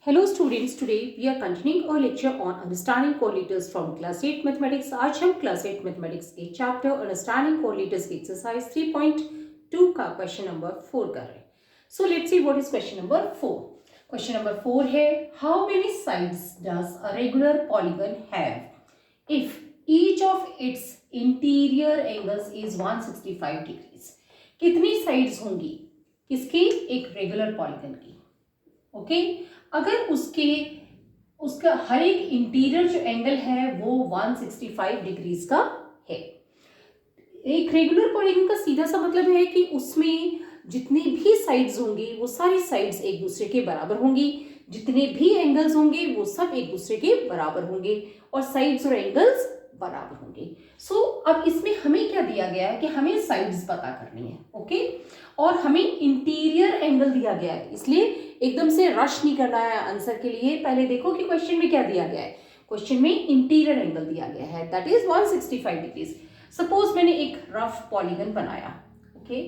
Hello students, today we are continuing our lecture on understanding correlates from class 8 mathematics. आज हम class 8 mathematics के chapter understanding correlates की exercise 3.2 का question number 4 कर रहे हैं. So let's see what is question number 4. Question number 4 है how many sides does a regular polygon have if each of its interior angles is 165 degrees. कितनी sides होंगी किसकी? एक regular polygon की. ओके अगर उसका हर एक इंटीरियर जो एंगल है वो 165 डिग्रीज का है. एक रेगुलर पॉलीगन का सीधा सा मतलब है कि उसमें जितनी भी साइड्स होंगी वो सारी साइड्स एक दूसरे के बराबर होंगी, जितने भी एंगल्स होंगे वो सब एक दूसरे के बराबर होंगे और साइड्स और एंगल्स बराबर होंगे. सो अब इसमें हमें क्या दिया गया है कि हमें साइड्स पता करनी है. ओके और हमें इंटीरियर एंगल दिया गया है, इसलिए एकदम से रश नहीं करना है आंसर के लिए. पहले देखो कि क्वेश्चन में क्या दिया गया है. क्वेश्चन में इंटीरियर एंगल दिया गया है दैट इज 165 डिग्रीज. सपोज मैंने एक रफ पॉलीगन बनाया. ओके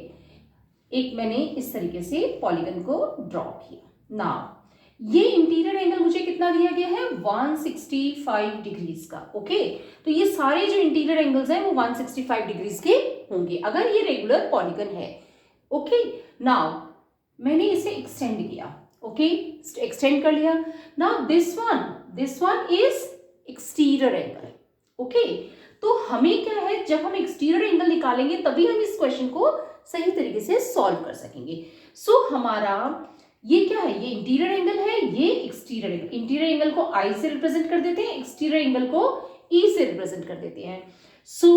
एक मैंने इस तरीके से पॉलीगन को ड्रॉ किया. नाउ ये इंटीरियर एंगल मुझे कितना दिया गया है 165 डिग्रीज का. ओके तो ये सारे जो इंटीरियर एंगल्स हैं वो 165 डिग्रीज के होंगे अगर ये रेगुलर पॉलीगन है. ओके नाउ मैंने इसे एक्सटेंड किया. ओके एक्सटेंड कर लिया. Now this one is exterior angle. Okay तो हमें क्या है जब हम एक्सटीरियर एंगल निकालेंगे तभी हम इस क्वेश्चन को सही तरीके से सॉल्व कर सकेंगे. सो हमारा ये क्या है, ये इंटीरियर एंगल है, ये एक्सटीरियर एंगल. इंटीरियर एंगल को आई से रिप्रेजेंट कर देते हैं, एक्सटीरियर एंगल को ई से रिप्रेजेंट कर देते हैं. So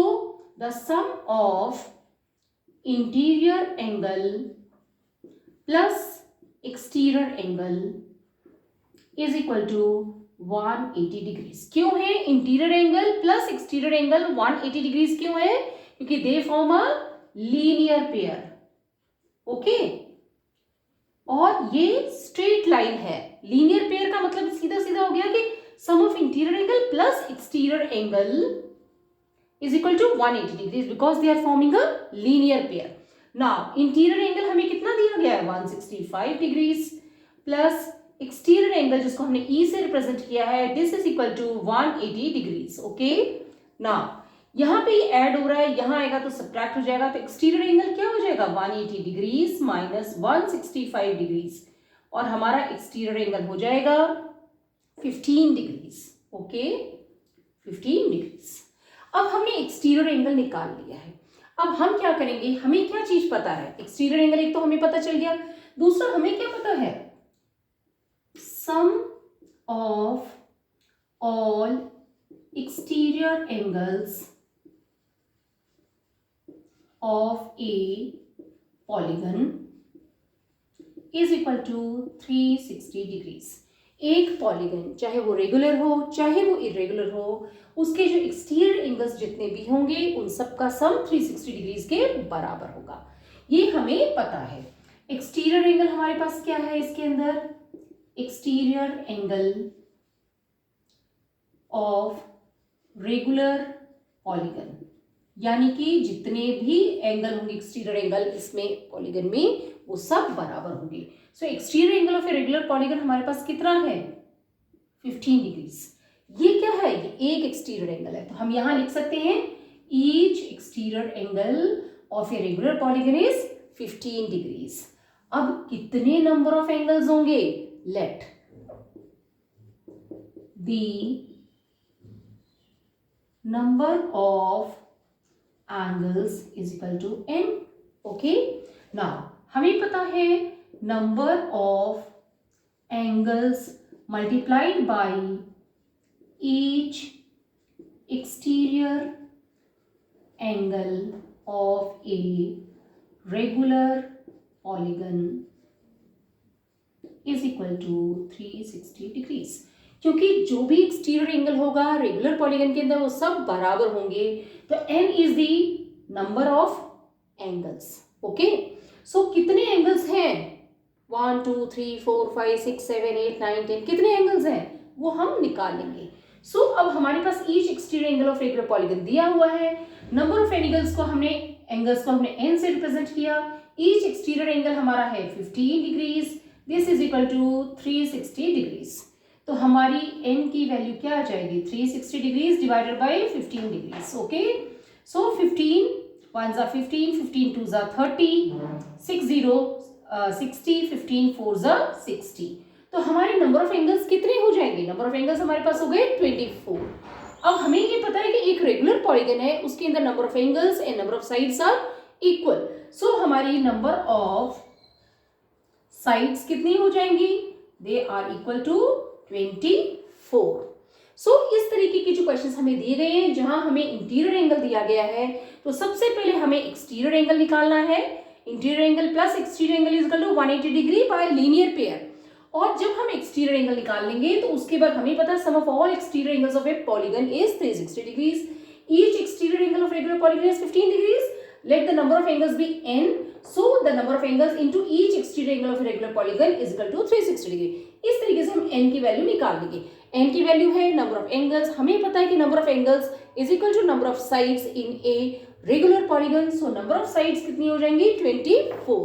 the sum of interior angle plus exterior angle is equal to 180 degrees. क्यों है interior angle plus exterior angle 180 degrees क्यों है? क्योंकि they form a linear pair. Okay और ये स्ट्रेट लाइन है. लीनियर पेयर का मतलब सीधा सीधा हो गया कि sum of interior angle plus exterior angle is equal to 180 degrees because they are forming a linear pair. Now interior angle हमें कितना दिया गया है 165 डिग्रीज प्लस एक्सटीरियर एंगल जिसको हमने ई से रिप्रेजेंट किया है this is equal to 180 degrees. Okay now यहाँ पे ऐड हो रहा है, यहाँ आएगा तो सब्ट्रैक्ट हो जाएगा. तो एक्सटीरियर एंगल क्या हो जाएगा 180 डिग्रीज माइनस 165 डिग्रीज और हमारा एक्सटीरियर एंगल हो जाएगा 15 डिग्रीज. Okay 15 degrees. अब हमने एक्सटीरियर एंगल निकाल लिया है. अब हम क्या करेंगे, हमें क्या चीज पता है. एक्सटीरियर एंगल एक तो हमें पता चल गया, दूसरा हमें क्या पता है sum of all exterior angles of a polygon is equal to 360 degrees. एक पॉलीगन चाहे वो रेगुलर हो चाहे वो इरेगुलर हो उसके जो एक्सटीरियर एंगल्स जितने भी होंगे उन सब का सम 360 डिग्रीज के बराबर होगा. ये हमें पता है. एक्सटीरियर एंगल हमारे पास क्या है इसके अंदर exterior angle of regular polygon यानी कि जितने भी एंगल होंगे एक्सटीरियर एंगल इसमें पॉलीगन में वो सब बराबर होंगे. So exterior angle of a regular polygon हमारे पास कितना है 15 डिग्रीज. ये क्या है, ये एक एक्सटीरियर एंगल है तो हम यहां लिख सकते हैं each exterior angle of a regular polygon is 15 degrees. अब कितने नंबर ऑफ एंगल्स होंगे, let the number of angles is equal to n. okay now हमें पता है number of angles multiplied by each exterior angle of a regular polygon is equal to 360 degrees. क्योंकि जो भी exterior angle होगा regular polygon के अंदर वो सब बराबर होंगे तो n is the number of angles. Okay so कितने एंगल्स हैं 1 2 3 4 5 6 7 8 9 10 कितने एंगल्स हैं वो हम निकालेंगे. सो अब हमारे पास each exterior angle of regular polygon दिया हुआ है. नंबर ऑफ एंगल्स को हमने n से रिप्रेजेंट किया. ईच एक्सटीरियर एंगल हमारा है 15 degrees. This is equal to 360 degrees. तो हमारी n की वैल्यू क्या आ जाएगी 360 degrees divided by 15 degrees. Okay, so 15 1 जा 15, 15 2 जा 30, 6 0 60, 15 4 जा 60। तो हमारे नंबर ऑफ एंगल्स कितने हो जाएंगे? नंबर ऑफ एंगल्स हमारे पास हो गए 24। अब हमें ये पता है कि एक रेगुलर पॉलीगन है, उसके अंदर number of angles and number of sides are equal. So हमारी नंबर ऑफ साइड्स कितनी हो जाएंगी? They are equal to 24। So इस तरीके के जो क्वेश्चंस हमें दिए गए हैं, जहां हमें इंटीरियर एंगल दिया गया है, तो सबसे पहले हमें एक्सटीरियर एंगल निकालना है। Interior angle plus exterior angle is equal to 180 degree by linear pair. और जब हम एक्सटीरियर एंगल निकाल लेंगे तो उसके बाद हमें पता है sum of all exterior angles of a polygon is 360 degrees. Each exterior angle of regular polygon is 15 degrees. Let the number of angles be n, so the number of angles into each exterior angle of a regular polygon is equal to 360 degree। इस तरीके से हम n की value निकाल लेंगे। n की value है number of angles, हमें पता है कि number of angles is equal to number of sides in a regular polygon. So number of sides कितनी हो जाएंगी 24।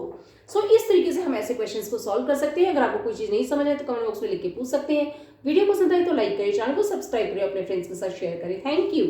सो इस तरीके से हम ऐसे क्वेश्चंस को सॉल्व कर सकते हैं। अगर आपको कोई चीज नहीं समझ आए तो कमेंट बॉक्स में लिख के पूछ सकते हैं। वीडियो पसंद आए तो लाइक करें, चैनल को सब्सक्राइब करें, अपने फ्रेंड्स के साथ शेयर करें। Thank you.